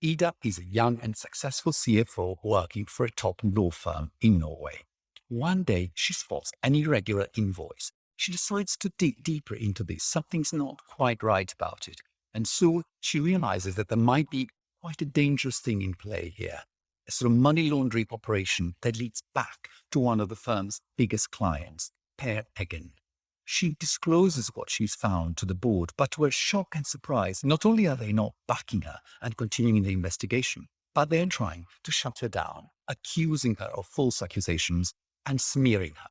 Ida is a young and successful CFO working for a top law firm in Norway. One day, she spots an irregular invoice. She decides to dig deeper into this. Something's not quite right about it. And so she realizes that there might be quite a dangerous thing in play here. A sort of money laundering operation that leads back to one of the firm's biggest clients, Peer Eggen. She discloses what she's found to the board, but to her shock and surprise, not only are they not backing her and continuing the investigation, but they're trying to shut her down, accusing her of false accusations and smearing her.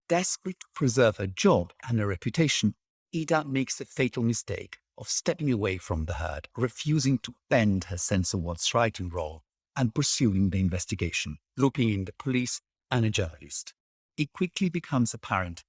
Desperate to preserve her job and her reputation, Ida makes the fatal mistake of stepping away from the herd, refusing to bend her sense of what's right and wrong, and pursuing the investigation, looping in the police and a journalist. It quickly becomes apparent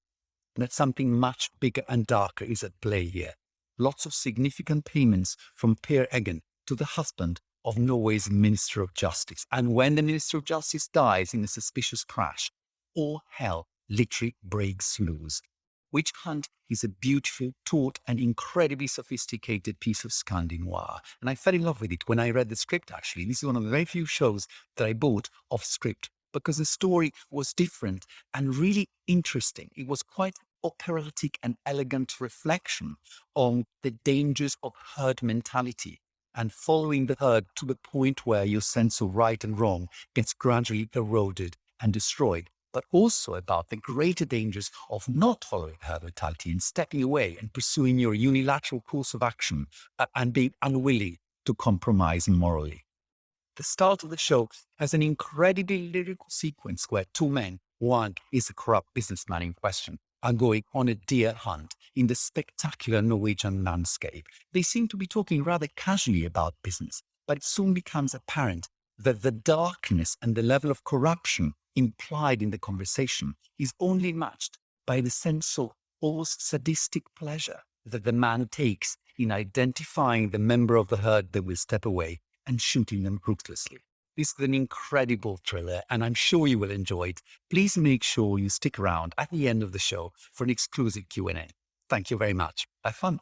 that something much bigger and darker is at play here. Lots of significant payments from Peer Eggen to the husband of Norway's Minister of Justice. And when the Minister of Justice dies in a suspicious crash, all hell literally breaks loose. Witch Hunt is a beautiful, taut, and incredibly sophisticated piece of Scandi noir. And I fell in love with it when I read the script, actually. This is one of the very few shows that I bought off script because the story was different and really interesting. It was quite operatic and elegant reflection on the dangers of herd mentality and following the herd to the point where your sense of right and wrong gets gradually eroded and destroyed, but also about the greater dangers of not following herd mentality and stepping away and pursuing your unilateral course of action and being unwilling to compromise morally. The start of the show has an incredibly lyrical sequence where two men, one is a corrupt businessman in question, are going on a deer hunt in the spectacular Norwegian landscape. They seem to be talking rather casually about business, but it soon becomes apparent that the darkness and the level of corruption implied in the conversation is only matched by the sense of almost sadistic pleasure that the man takes in identifying the member of the herd that will step away and shooting them ruthlessly. This is an incredible thriller, and I'm sure you will enjoy it. Please make sure you stick around at the end of the show for an exclusive Q&A. Thank you very much. Have fun.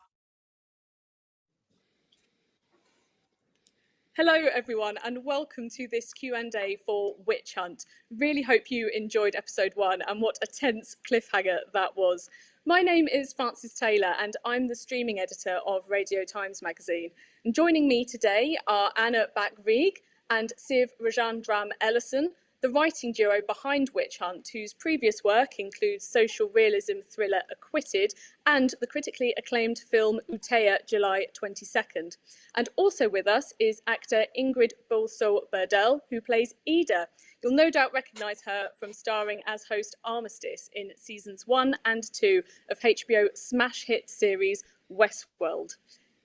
Hello everyone and welcome to this Q&A for Witch Hunt. Really hope you enjoyed episode 1 and what a tense cliffhanger that was. My name is Frances Taylor and I'm the streaming editor of Radio Times magazine. And joining me today are Anna Bache-Wiig and Siv Rajendram Eliassen, the writing duo behind Witch Hunt, whose previous work includes social realism thriller Acquitted and the critically acclaimed film Uteya, July 22nd. And also with us is actor Ingrid Bolsø Berdal, who plays Ida. You'll no doubt recognise her from starring as host Armistice in seasons 1 and 2 of HBO smash hit series Westworld.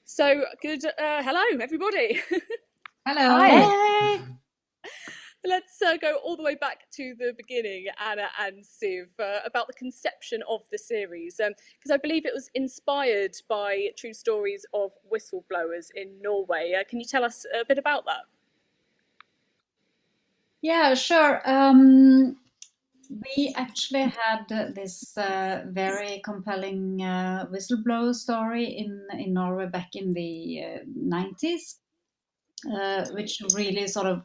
So good, hello everybody. Hello. Hey. Let's go all the way back to the beginning, Anna and Siv, about the conception of the series, because I believe it was inspired by true stories of whistleblowers in Norway. Can you tell us a bit about that? Yeah, sure. We actually had this very compelling whistleblower story in Norway back in the 90s, which really sort of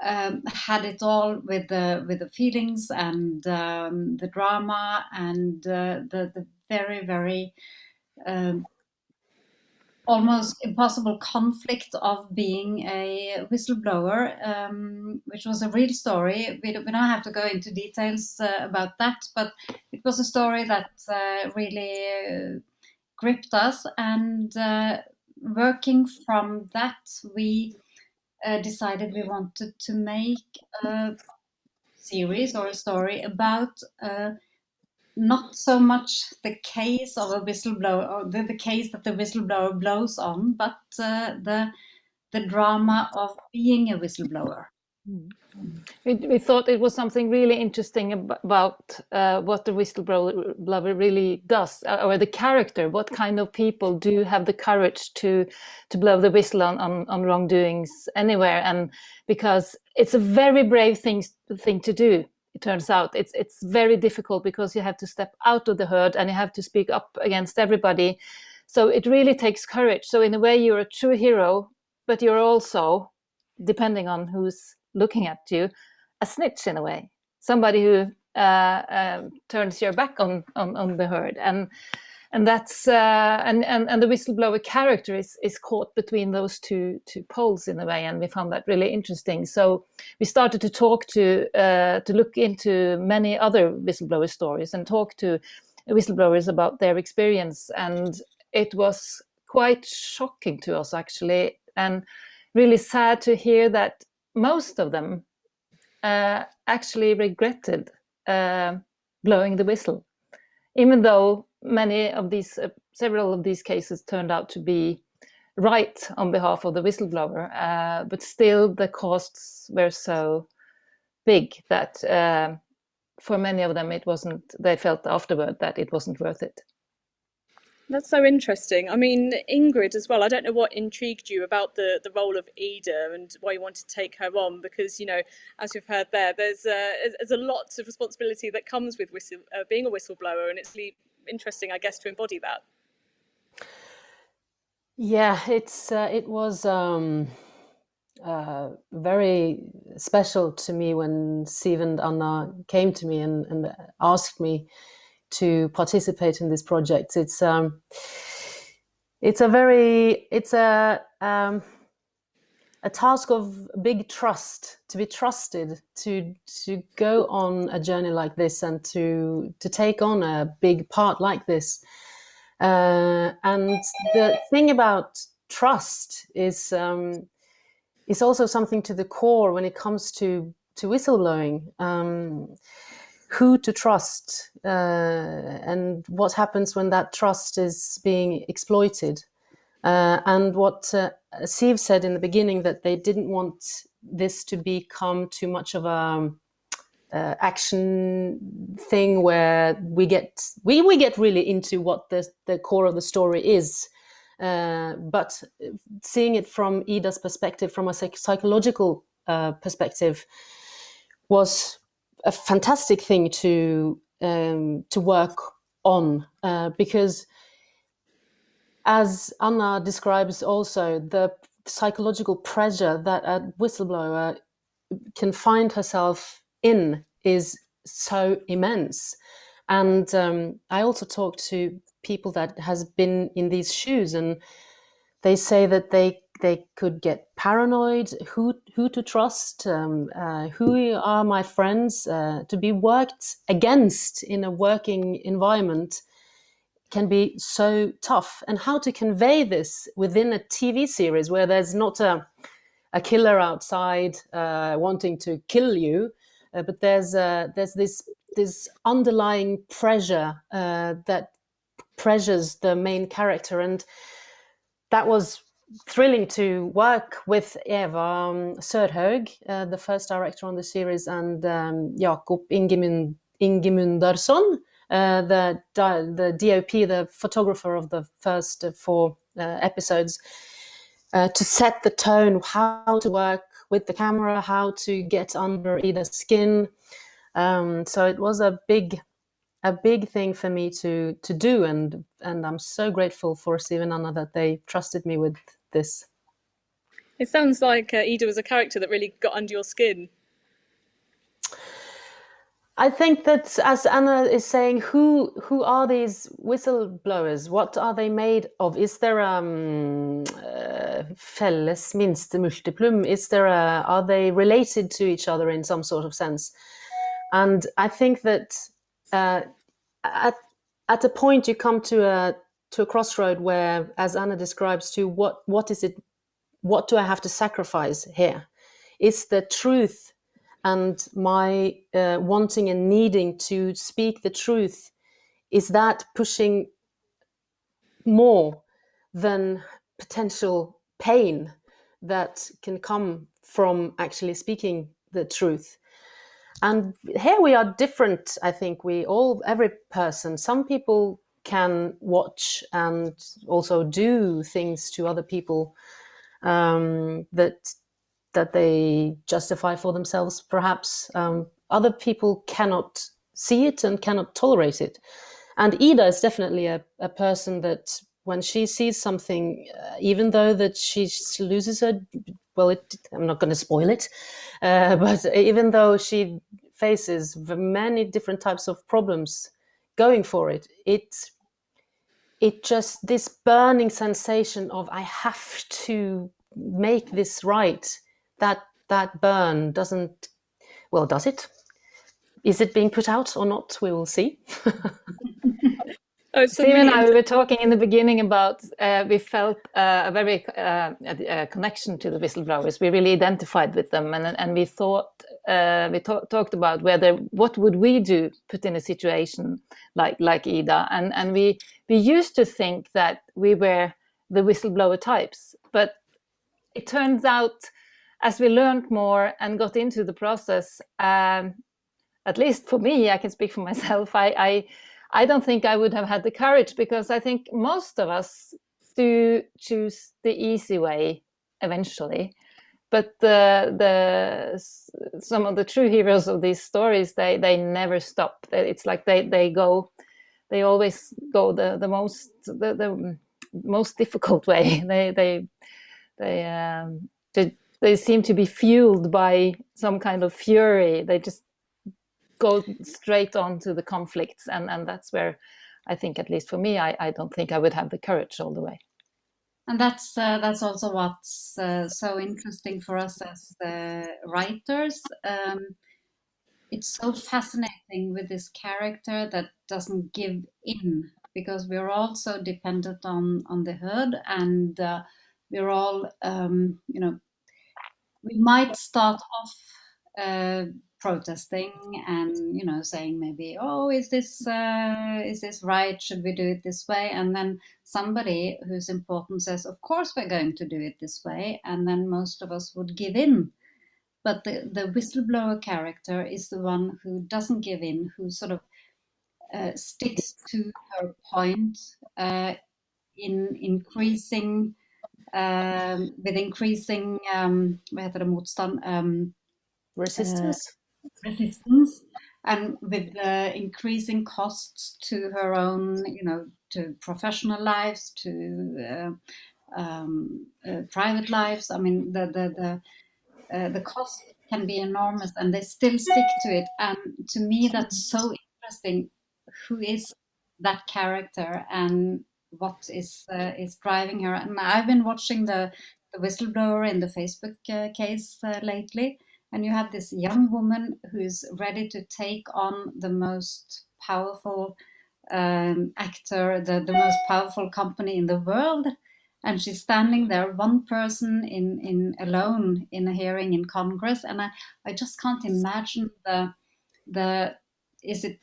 had it all with the feelings and the drama and the very, very almost impossible conflict of being a whistleblower, which was a real story. We don't have to go into details about that, but it was a story that really gripped us. And working from that, we decided we wanted to make a series or a story about not so much the case of a whistleblower or the case that the whistleblower blows on, but the drama of being a whistleblower. We thought it was something really interesting about what the whistleblower really does, or the character. What kind of people do have the courage to blow the whistle on wrongdoings anywhere? And because it's a very brave thing to do. It turns out it's very difficult because you have to step out of the herd and you have to speak up against everybody. So it really takes courage. So in a way, you're a true hero, but you're also, depending on who's looking at you, a snitch in a way, somebody who turns your back on the herd, and that's and the whistleblower character is caught between those two poles in a way, and we found that really interesting. So we started to talk to look into many other whistleblower stories and talk to whistleblowers about their experience, and it was quite shocking to us actually, and really sad to hear that most of them actually regretted blowing the whistle, even though several of these cases turned out to be right on behalf of the whistleblower, but still the costs were so big that for many of them they felt afterward that it wasn't worth it. That's so interesting. I mean, Ingrid as well, I don't know what intrigued you about the role of Ida and why you wanted to take her on, because, you know, as we've heard there's a lot of responsibility that comes with being a whistleblower, and it's really interesting, I guess, to embody that. Yeah, it was very special to me when Siv and Anna came to me and asked me to participate in this project. It's a task of big trust, to be trusted to go on a journey like this and to take on a big part like this. And the thing about trust is also something to the core when it comes to whistleblowing. Who to trust, and what happens when that trust is being exploited. And what Siv said in the beginning, that they didn't want this to become too much of a action thing where we get really into what the core of the story is. But seeing it from Ida's perspective, from a psychological perspective, was a fantastic thing to work on, because as Anna describes also, the psychological pressure that a whistleblower can find herself in is so immense. And I also talked to people that has been in these shoes, and they say that they could get paranoid, who to trust, who are my friends. To be worked against in a working environment can be so tough. And how to convey this within a TV series where there's not a killer outside wanting to kill you, but there's this underlying pressure that pressures the main character. And that was thrilling to work with Eva Sørhaug, the first director on the series, and Jakob Ingimundarsson, the DOP, the photographer of the first 4 episodes, to set the tone, how to work with the camera, how to get under Ida's skin. So it was a big thing for me to do, and I'm so grateful for Siv and Anna that they trusted me with this. It sounds like Ida was a character that really got under your skin. I think that, as Anna is saying, who are these whistleblowers? What are they made of? Is there felles minste multiplum? Are they related to each other in some sort of sense? And I think that at a point you come to a crossroad where, as Anna describes, to what is it? What do I have to sacrifice here? Is the truth and my wanting and needing to speak the truth, is that pushing more than potential pain that can come from actually speaking the truth? And here we are different. I think every person, some people can watch and also do things to other people that they justify for themselves, perhaps. Other people cannot see it and cannot tolerate it. And Ida is definitely a person that when she sees something, even though that she loses her, I'm not going to spoil it, but even though she faces many different types of problems going for it, it just, this burning sensation of I have to make this right, that burn doesn't, well, does it? Is it being put out or not? We will see. Oh, Steve and I, we were talking in the beginning about we felt a very connection to the whistleblowers. We really identified with them, and we thought talked about what would we do put in a situation like Ida, and we used to think that we were the whistleblower types, but it turns out as we learned more and got into the process, at least for me, I can speak for myself, I don't think I would have had the courage, because I think most of us do choose the easy way eventually. But some of the true heroes of these stories, they never stop. It's like they always go the most difficult way. They seem to be fueled by some kind of fury. They just go straight on to the conflicts, and that's where I think, at least for me, I don't think I would have the courage all the way. And that's also what's so interesting for us as writers. It's so fascinating with this character that doesn't give in, because we're all so dependent on the herd, and we're all, we might start off protesting and saying maybe, oh, is this right, should we do it this way, and then somebody who's important says, of course we're going to do it this way, and then most of us would give in. But the whistleblower character is the one who doesn't give in, who sort of sticks to her point in increasing with increasing vad heter det, motstånd, Resistance. Resistance, and with increasing costs to her own, to professional lives, to private lives. I mean, the cost can be enormous, and they still stick to it. And to me, that's so interesting. Who is that character, and what is driving her? And I've been watching the whistleblower in the Facebook case lately, and you have this young woman who's ready to take on the most powerful actor, the most powerful company in the world, and she's standing there, one person in alone in a hearing in Congress, and I just can't imagine the is it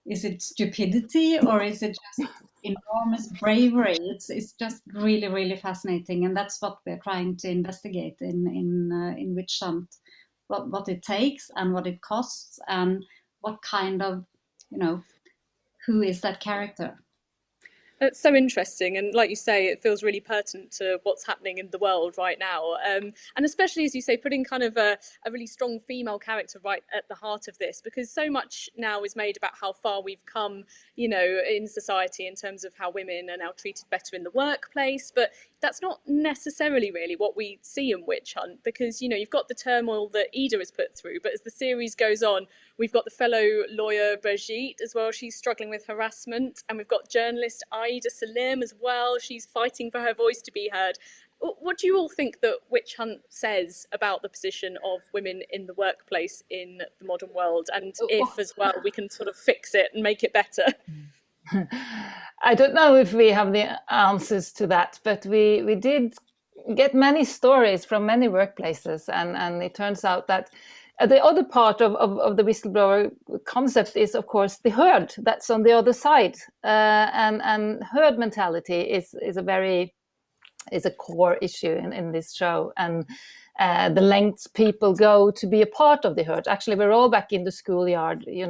is it stupidity, or is it just enormous bravery? It's just really, really fascinating, and that's what we're trying to investigate in Witch Hunt, what it takes and what it costs, and what kind of who is that character. It's so interesting, and like you say, it feels really pertinent to what's happening in the world right now, and especially, as you say, putting kind of a really strong female character right at the heart of this, because so much now is made about how far we've come, in society, in terms of how women are now treated better in the workplace, but that's not necessarily really what we see in Witch Hunt, because you've got the turmoil that Ida has put through, but as the series goes on, we've got the fellow lawyer Brigitte as well. She's struggling with harassment, and we've got journalist Ida Salim as well. She's fighting for her voice to be heard. What do you all think that Witch Hunt says about the position of women in the workplace in the modern world, and if as well we can sort of fix it and make it better? I don't know if we have the answers to that, but we did get many stories from many workplaces, and it turns out that the other part of the whistleblower concept is, of course, the herd that's on the other side, and herd mentality is a core issue in this show, and the lengths people go to be a part of the herd. Actually, we're all back in the schoolyard. You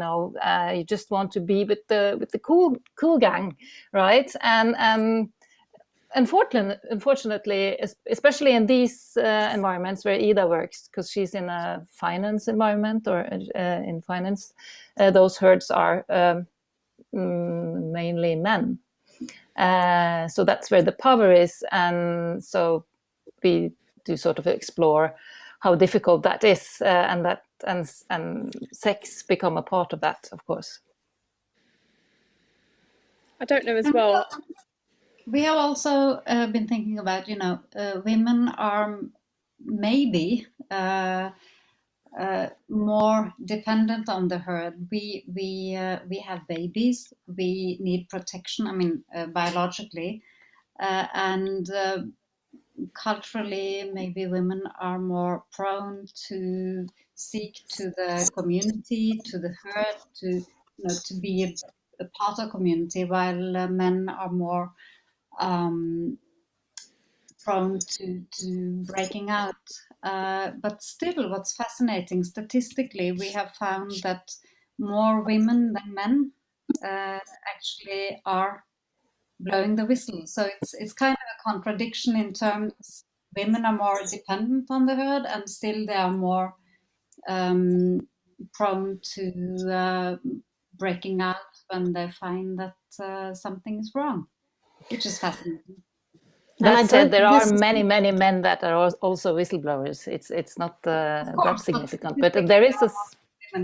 just want to be with the cool gang, right? And unfortunately, especially in these environments where Ida works, because she's in a finance environment, or in finance, those herds are mainly men. So that's where the power is, and so we do sort of explore how difficult that is, and sex become a part of that, of course. I don't know as well. We have also been thinking about, women are maybe more dependent on the herd. We have babies. We need protection. I mean, biologically, and culturally, maybe women are more prone to seek to the community, to the herd, to be a part of community, while men are more prone to breaking out. But still, what's fascinating, statistically, we have found that more women than men actually are blowing the whistle. So it's kind of a contradiction in terms women are more dependent on the herd, and still they are more prone to breaking out when they find that something is wrong, which is fascinating. That said, there are many men that are also whistleblowers. It's not that significant, but there is a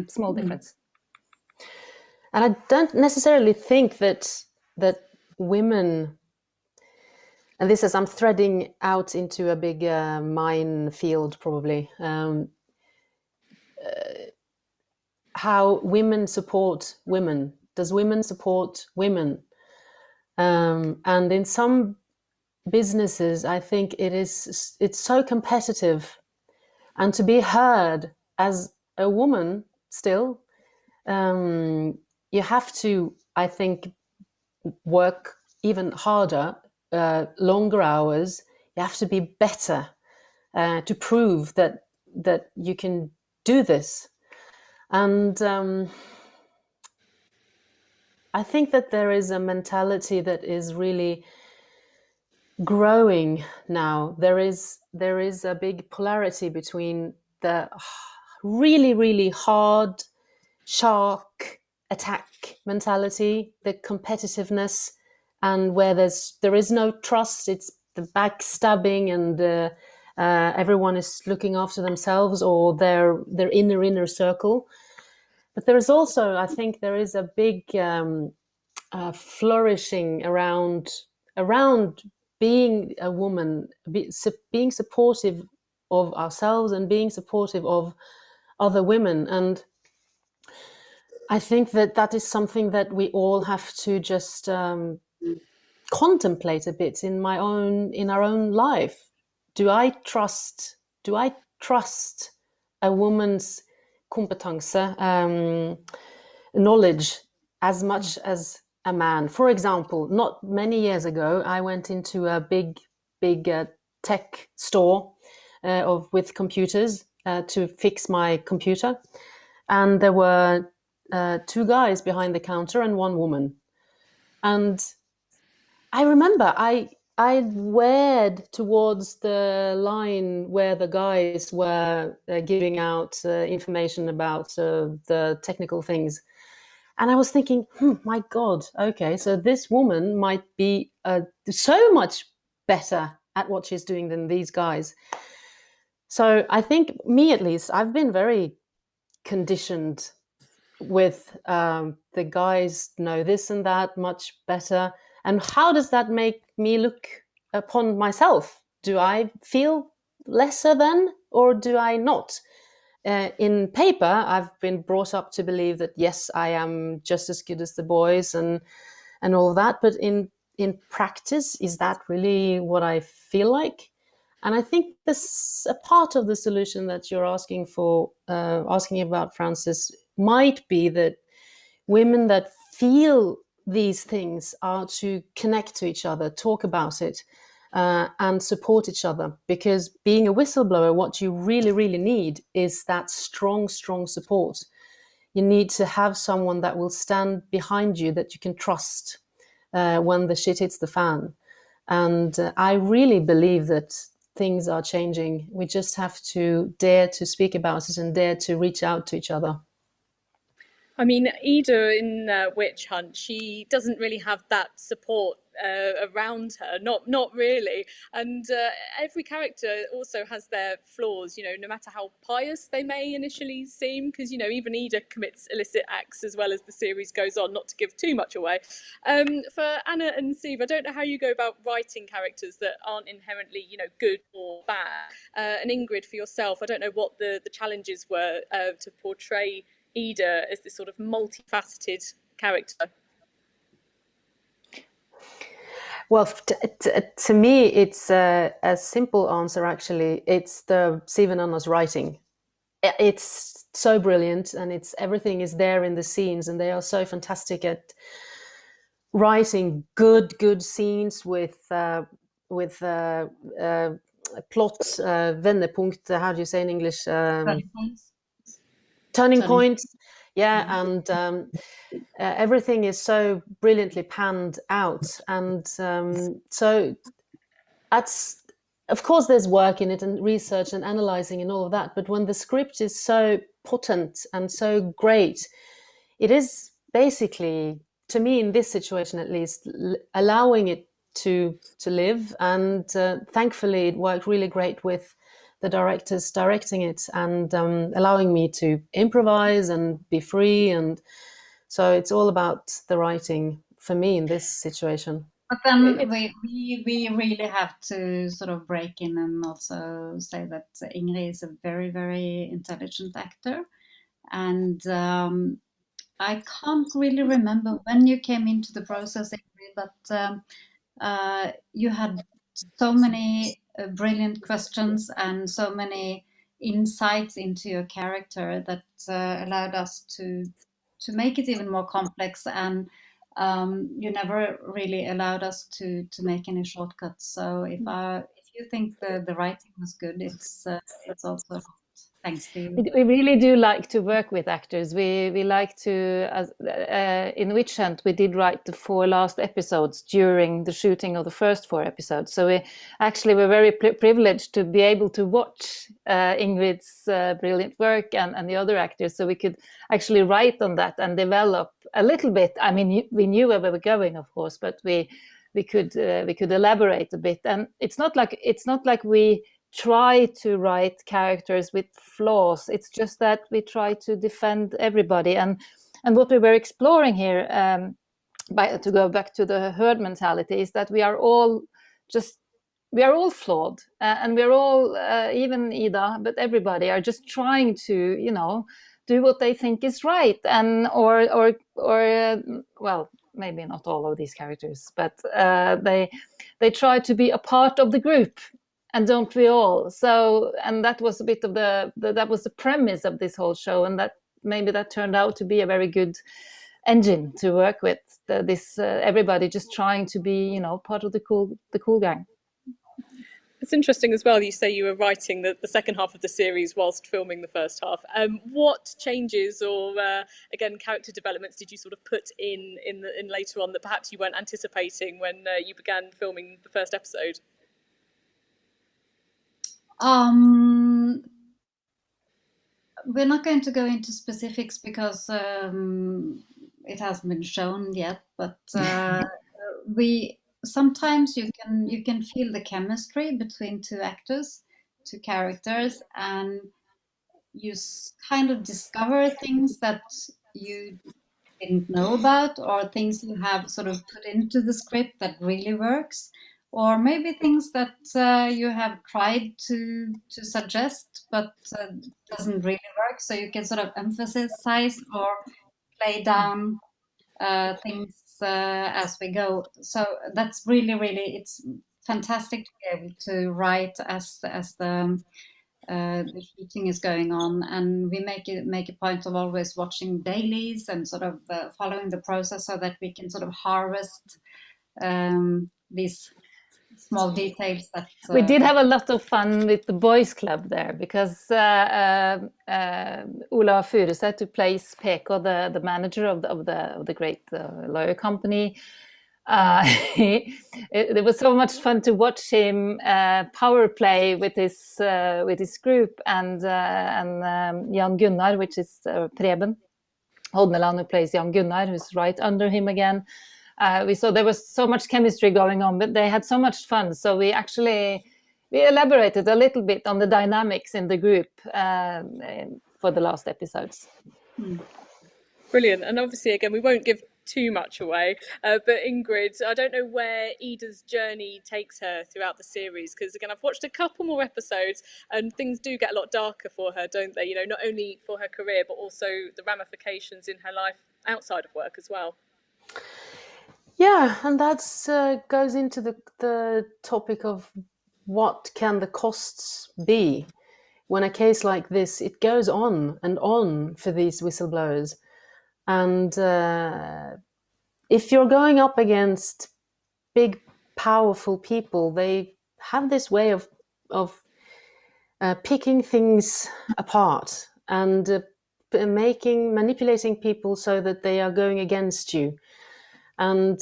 small difference. And I don't necessarily think that women, and this is, I'm threading out into a big minefield probably, how women support women. Does women support women? And in some businesses, I think it's so competitive, and to be heard as a woman still, you have to, I think, work even harder, longer hours. You have to be better to prove that you can do this. And I think that there is a mentality that is really growing now. There is a big polarity between the really, really hard shark attack mentality, the competitiveness, and where there is no trust. It's the backstabbing, and everyone is looking after themselves or their inner circle. But there is also, I think, there is a big flourishing around being a woman, being supportive of ourselves and being supportive of other women. And I think that is something that we all have to just contemplate a bit in our own life. Do I trust a woman's kompetanse, knowledge, as much as a man? For example, not many years ago, I went into a big tech store with computers to fix my computer, and there were 2 guys behind the counter and 1 woman. And I remember I wared towards the line where the guys were giving out information about the technical things. And I was thinking, my God, okay, so this woman might be so much better at what she's doing than these guys. So I think, me at least, I've been very conditioned with the guys know this and that much better. And how does that make me look upon myself? Do I feel lesser than, or do I not? In paper, I've been brought up to believe that, yes, I am just as good as the boys and all of that. But in practice, is that really what I feel like? And I think this, a part of the solution that you're asking about, Francis, might be that women that feel these things are to connect to each other, talk about it, and support each other. Because being a whistleblower, what you really, really need is that strong support. You need to have someone that will stand behind you, that you can trust when the shit hits the fan. And I really believe that things are changing. We just have to dare to speak about it and dare to reach out to each other. I mean, Ida in Witch Hunt, she doesn't really have that support around her, not really. And every character also has their flaws, you know, no matter how pious they may initially seem, because, you know, even Ida commits illicit acts as well as the series goes on, not to give too much away. For Anna and Steve, I don't know how you go about writing characters that aren't inherently, you know, good or bad. And Ingrid, for yourself, I don't know what the challenges were to portray Ida as this sort of multifaceted character. Well, to me, it's a simple answer, actually. It's the Siv and Anna's writing. It's so brilliant, and everything is there in the scenes, and they are so fantastic at writing good scenes with plot, vendepunkt, how do you say in English? Turning points. Yeah, and everything is so brilliantly panned out, and so that's, of course, there's work in it and research and analyzing and all of that, but when the script is so potent and so great, it is basically, to me, in this situation at least, allowing it to live, and thankfully it worked really great with the directors directing it, and allowing me to improvise and be free. And so it's all about the writing for me in this situation. But then we really have to sort of break in and also say that Ingrid is a very, very intelligent actor. And I can't really remember when you came into the process, Ingrid, but you had so many brilliant questions and so many insights into your character that allowed us to make it even more complex, and you never really allowed us to make any shortcuts. So if you think the writing was good, it's also thanks to you. We really do like to work with actors. We like to, in Witch Hunt, we did write the 4 last episodes during the shooting of the first 4 episodes. So we actually were very privileged to be able to watch Ingrid's brilliant work and the other actors, so we could actually write on that and develop a little bit. I mean, we knew where we were going, of course, but we could elaborate a bit. And it's not like we try to write characters with flaws. It's just that we try to defend everybody. And what we were exploring here, to go back to the herd mentality, is that we are all flawed, and we're all, even Ida, but everybody are just trying to, you know, do what they think is right, and or well, maybe not all of these characters, but they try to be a part of the group. And don't we all? So, and that was a bit of that was the premise of this whole show, and that maybe that turned out to be a very good engine to work with. Everybody just trying to be, you know, part of the cool gang. It's interesting as well. You say you were writing the second half of the series whilst filming the first half. What changes or again character developments did you sort of put in later on that perhaps you weren't anticipating when you began filming the first episode? We're not going to go into specifics because it hasn't been shown yet, but sometimes you can feel the chemistry between 2 actors, 2 characters, and you kind of discover things that you didn't know about, or things you have sort of put into the script that really works, or maybe things that you have tried to suggest but doesn't really work, so you can sort of emphasize or play down things as we go. So that's really it's fantastic to be able to write as the shooting is going on, and we make a point of always watching dailies and sort of following the process so that we can sort of harvest these small details that we did have a lot of fun with the boys club there, because Ola Furuseth, who plays Peko, the manager of the great lawyer company, it was so much fun to watch him power play with his group, and Jan Gunnar, which is Preben, Hodneland, who plays young Gunnar, who's right under him again. We saw there was so much chemistry going on, but they had so much fun. So we elaborated a little bit on the dynamics in the group for the last episodes. Brilliant. And obviously, again, we won't give too much away, but Ingrid, I don't know where Ida's journey takes her throughout the series, because again, I've watched a couple more episodes and things do get a lot darker for her, don't they? You know, not only for her career, but also the ramifications in her life outside of work as well. Yeah, and that's goes into the topic of what can the costs be when a case like this, it goes on and on for these whistleblowers. And if you're going up against big, powerful people, they have this way of picking things apart and manipulating people so that they are going against you. And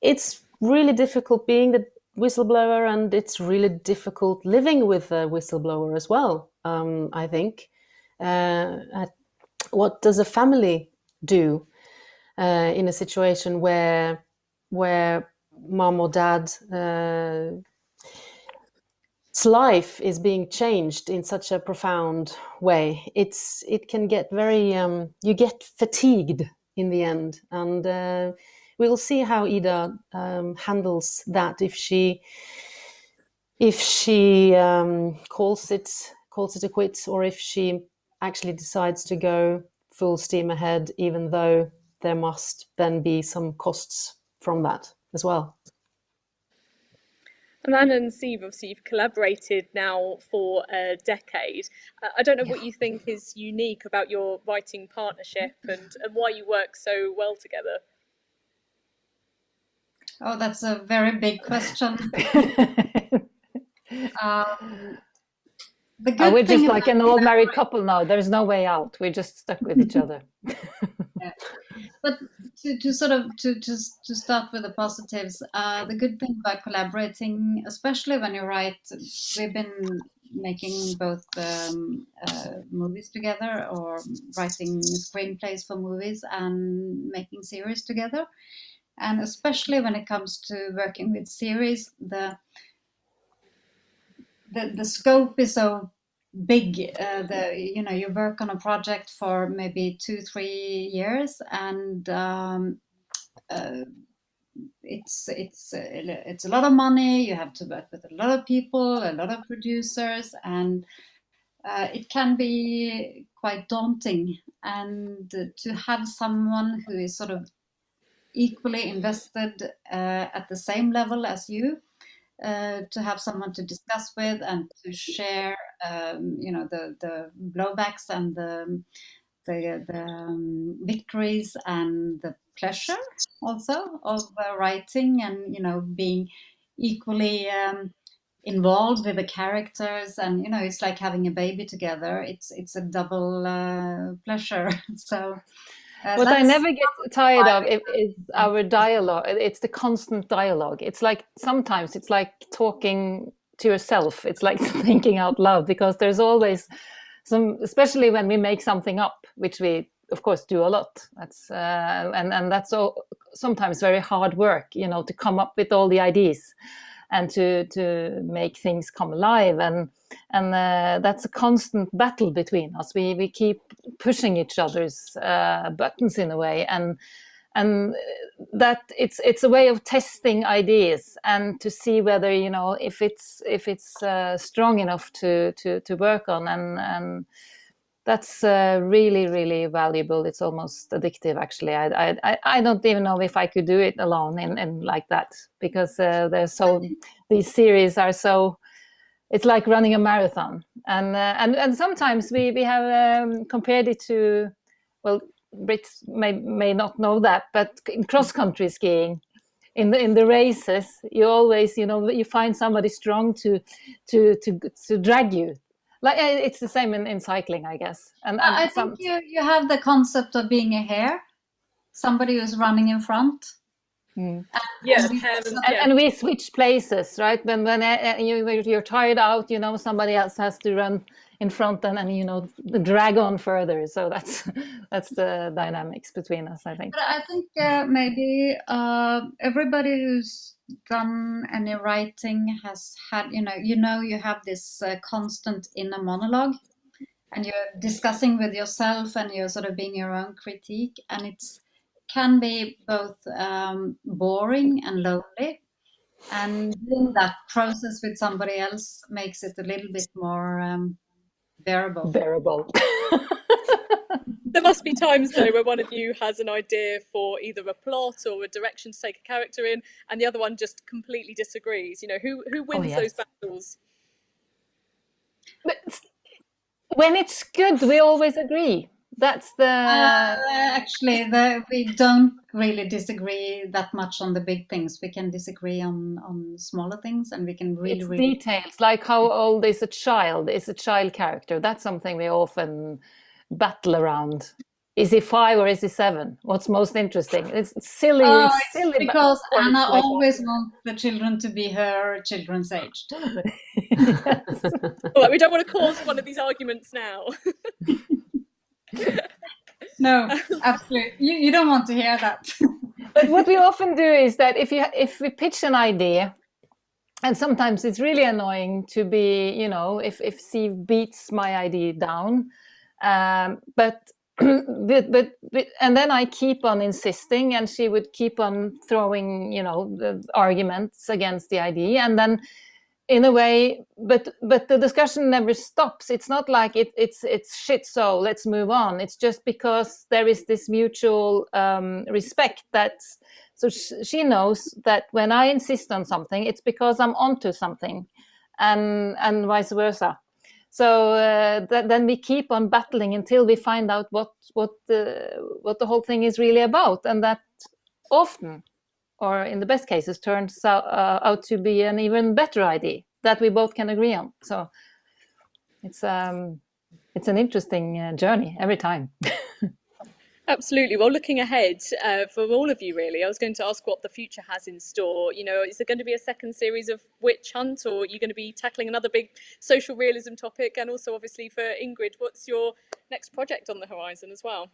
it's really difficult being the whistleblower, and it's really difficult living with a whistleblower as well, I think. What does a family do in a situation where mom or dad's life is being changed in such a profound way? It can get very you get fatigued in the end, and we'll see how Ida handles that, if she calls it a quit, or if she actually decides to go full steam ahead, even though there must then be some costs from that as well. And Anna and Steve, obviously you've collaborated now for a decade. I don't know what you think is unique about your writing partnership and why you work so well together. Oh, that's a very big question. The good we're thing just like an old married couple now. There's no way out. We're just stuck with each other. Yeah. But to start with the positives, the good thing about collaborating, especially when you write, we've been making both movies together, or writing screenplays for movies and making series together. And especially when it comes to working with series, the scope is so big. You work on a project for maybe 2-3 years, and it's a lot of money. You have to work with a lot of people, a lot of producers, and it can be quite daunting. And to have someone who is sort of equally invested at the same level as you, to have someone to discuss with and to share, the blowbacks and the victories and the pleasure also of writing, and being equally involved with the characters, and it's like having a baby together. It's a double pleasure. So what I never get tired of is our dialogue. It's the constant dialogue. It's like sometimes it's like talking to yourself. It's like thinking out loud, because there's always some, especially when we make something up, which we of course do a lot. That's and that's all, sometimes very hard work, to come up with all the ideas and to make things come alive, and that's a constant battle between us. We keep pushing each other's buttons in a way, and that it's a way of testing ideas and to see whether if it's strong enough to work on, and that's really, really valuable. It's almost addictive, actually. I don't even know if I could do it alone and like that, because these series are so. It's like running a marathon, and sometimes we have compared it to, well, Brits may not know that, but in cross country skiing, in the races, you always you find somebody strong to drag you. Like it's the same in cycling, I guess. And I think you have the concept of being a hare, somebody who's running in front. Yes, and we switch places, right? When you're tired out, somebody else has to run in front and you know, drag on further. So that's that's the dynamics between us, I think. But I think maybe everybody who's done any writing has had, you have this constant inner monologue, and you're discussing with yourself, and you're sort of being your own critique, and it's can be both boring and lonely. And doing that process with somebody else makes it a little bit more bearable. Bearable. There must be times though where one of you has an idea for either a plot or a direction to take a character in, and the other one just completely disagrees. You know, who wins yes. those battles? But when it's good, we always agree. That's the Actually, we don't really disagree that much on the big things. We can disagree on smaller things, and we can it's really details, like how old is a child character. That's something we often battle around. Is he 5 or is he 7? What's most interesting? It's silly. it's silly because points Anna like always wants the children to be her children's age. Yes. All right, we don't want to cause one of these arguments now. No, absolutely. You don't want to hear that. But what we often do is that if we pitch an idea, and sometimes it's really annoying to be, you know, if Siv beats my idea down, but and then I keep on insisting, and she would keep on throwing, you know, the arguments against the idea, and then in a way, but the discussion never stops. It's not like it's shit, so let's move on. It's just because there is this mutual respect that, so she knows that when I insist on something, it's because I'm onto something, and vice versa. So then we keep on battling until we find out what the whole thing is really about, and that often, or in the best cases, turns out to be an even better idea that we both can agree on. So it's an interesting journey every time. Absolutely. Well, looking ahead for all of you, really, I was going to ask what the future has in store. You know, is there going to be a second series of Witch Hunt, or are you going to be tackling another big social realism topic? And also, obviously, for Ingrid, what's your next project on the horizon as well?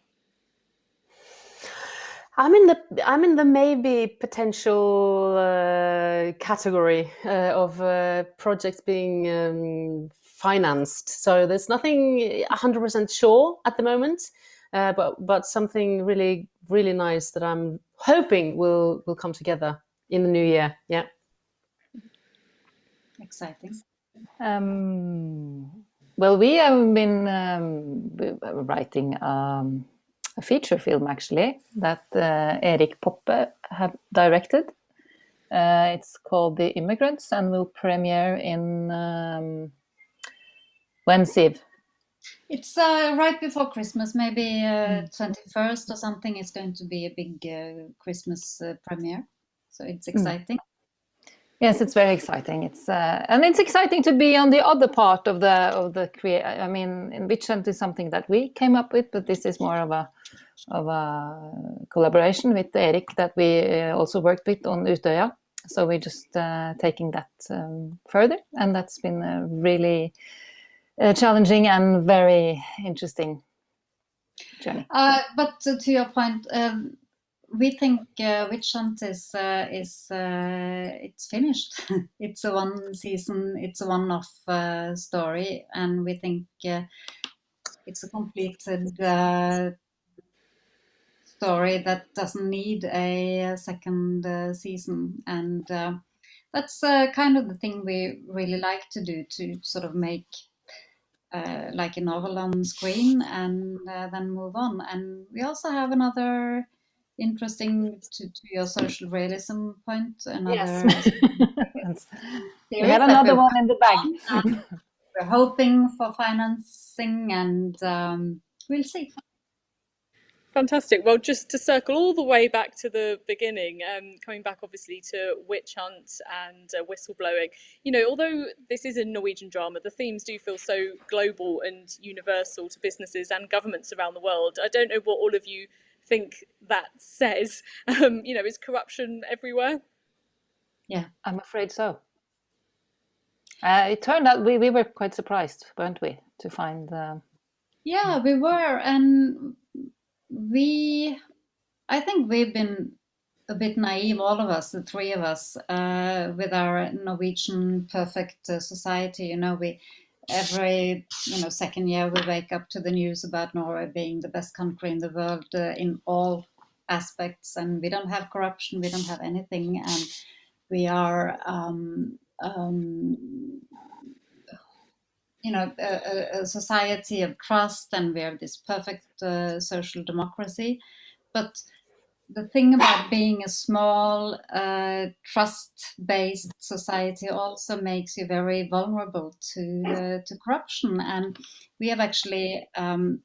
I'm in the maybe potential category of projects being financed. So there's nothing 100% sure at the moment, but something really really nice that I'm hoping will come together in the new year. Yeah. Exciting. Well, we have been writing a feature film, actually, that Erik Poppe have directed. It's called The Immigrants, and will premiere in when, Siv? It's right before Christmas, maybe 21st or something. It's going to be a big Christmas premiere, so it's exciting. Yes, it's very exciting. It's and it's exciting to be on the other part of the create. I mean, in Witch Hunt is something that we came up with, but this is more of a collaboration with Erik that we also worked with on Utøya. So we're just taking that further, and that's been really challenging and very interesting journey. But to your point, we think Witch Hunt is it's finished. It's a one season, it's a one-off story, and we think it's a completed story that doesn't need a second season, and that's kind of the thing we really like to do, to sort of make like a novel on screen and then move on. And we also have another interesting, to your social realism point, another Yes. We series have that another we're one in the bag. we're hoping for financing, and we'll see. Fantastic. Well, just to circle all the way back to the beginning, coming back obviously to Witch Hunt and whistleblowing, you know, although this is a Norwegian drama, the themes do feel so global and universal to businesses and governments around the world. I don't know what all of you think that says. You know, is corruption everywhere? Yeah, I'm afraid so. It turned out we were quite surprised, weren't we, to find. Yeah, we were, and I think we've been a bit naive, all of us, the three of us, with our Norwegian perfect society. We every second year we wake up to the news about Norway being the best country in the world in all aspects, and we don't have corruption, we don't have anything, and we are a society of trust, and we have this perfect social democracy. But the thing about being a small trust-based society also makes you very vulnerable to corruption. And we have actually made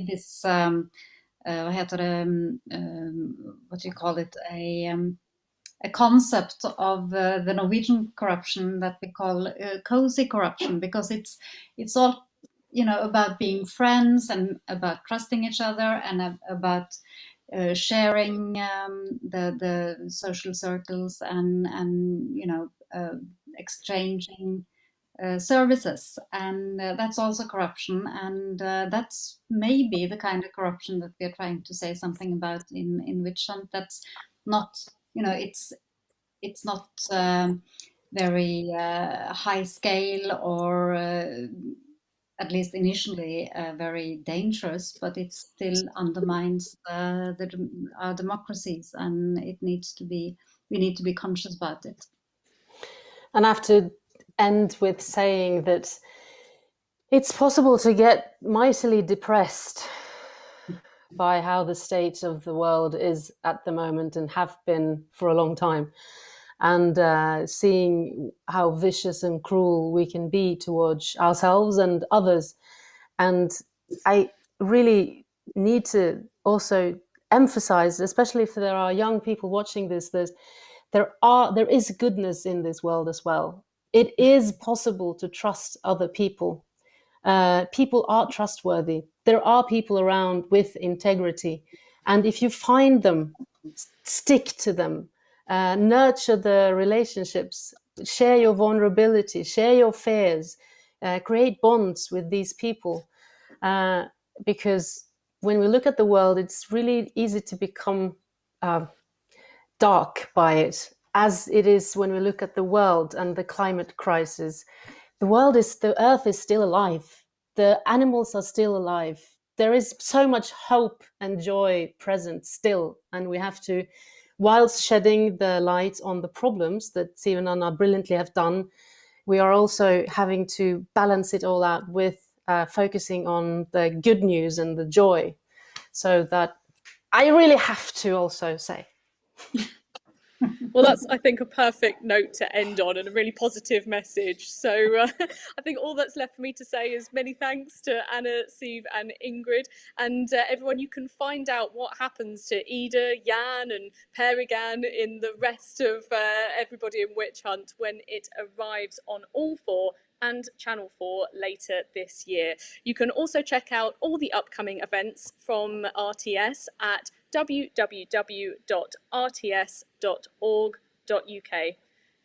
this what do you call it, a concept of the Norwegian corruption that we call cozy corruption, because it's all about being friends and about trusting each other and about sharing the social circles and exchanging services, and that's also corruption, and that's maybe the kind of corruption that we are trying to say something about in Witch Hunt. That's not, it's not very high scale, or at least initially very dangerous, but it still undermines our democracies, and we need to be conscious about it. And I have to end with saying that it's possible to get mightily depressed by how the state of the world is at the moment, and have been for a long time, and seeing how vicious and cruel we can be towards ourselves and others. And I really need to also emphasize, especially if there are young people watching this, there is goodness in this world as well. It is possible to trust other people. People are trustworthy. There are people around with integrity, and if you find them, stick to them, nurture the relationships, share your vulnerability, share your fears, create bonds with these people, because when we look at the world, it's really easy to become dark by it, as it is when we look at the world and the climate crisis. The earth is still alive. The animals are still alive. There is so much hope and joy present still, and we have to, whilst shedding the light on the problems that Siv and Anna brilliantly have done, we are also having to balance it all out with focusing on the good news and the joy. So that I really have to also say. Well, that's, I think, a perfect note to end on, and a really positive message. So I think all that's left for me to say is many thanks to Anna, Siv and Ingrid, and everyone. You can find out what happens to Ida, Jan and Peer Eggen in the rest of everybody in Witch Hunt when it arrives on All 4 and Channel 4 later this year. You can also check out all the upcoming events from RTS at www.rts.org.uk.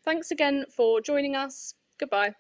Thanks again for joining us. Goodbye.